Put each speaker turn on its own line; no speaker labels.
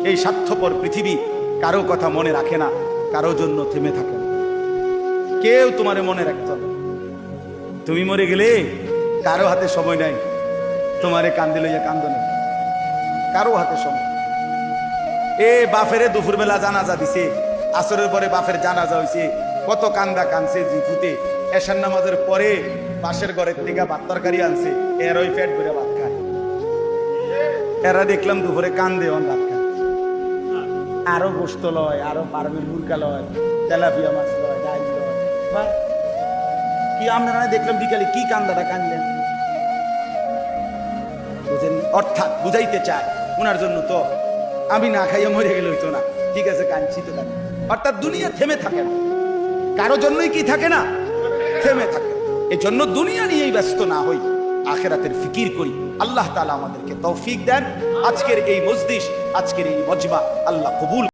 এই স্বার্থপর পৃথিবী কারো কথা মনে রাখে না, কারো জন্য থেমে থাকে না। কেউ তোমারে মনে রাখতো না। তুমি মরে গেলে কারো হাতে সময় নাই তোমারে কান্দে লইয়া কান্দনে, কারো হাতে সময়। বাফেরে দুপুরবেলা জানাজা দিছে, আসরের পরে বাফের জানাজা হয়েছে, কত কান্দা কানছে জিফুতে। এশার নামাজের পরে পাশের ঘরের থেকে ভাত তরকারি আনছে, এর ওই পেট ভরে ভাত খায়। এরা দেখলাম দুপুরে কান্দে ভাত খায়, আরো গোস্ত লয়, আরো পারমিল মুরগা লয়, তেলাপিয়া মাছ লয়, ডাইল লয়। কি আপনারা দেখলাম বিকালে কি কান্দাটা কানলেন বুঝেন? অর্থাৎ বুঝাইতে চায় ওনার জন্য তো আমি না খাইয়ে মরে গেলে হইতো না, ঠিক আছে কাঁদছি তো কাঁদি। অর্থাৎ দুনিয়া থেমে থাকে না, কারো জন্যই কি থাকে না, থেমে থাকে। এই জন্য দুনিয়া নিয়েই ব্যস্ত না হই, আখিরাতের ফিকির করি। আল্লাহ তাআলা আমাদেরকে তৌফিক দেন। আজকের এই মজলিস, আজকের এই মজমা আল্লাহ কবুল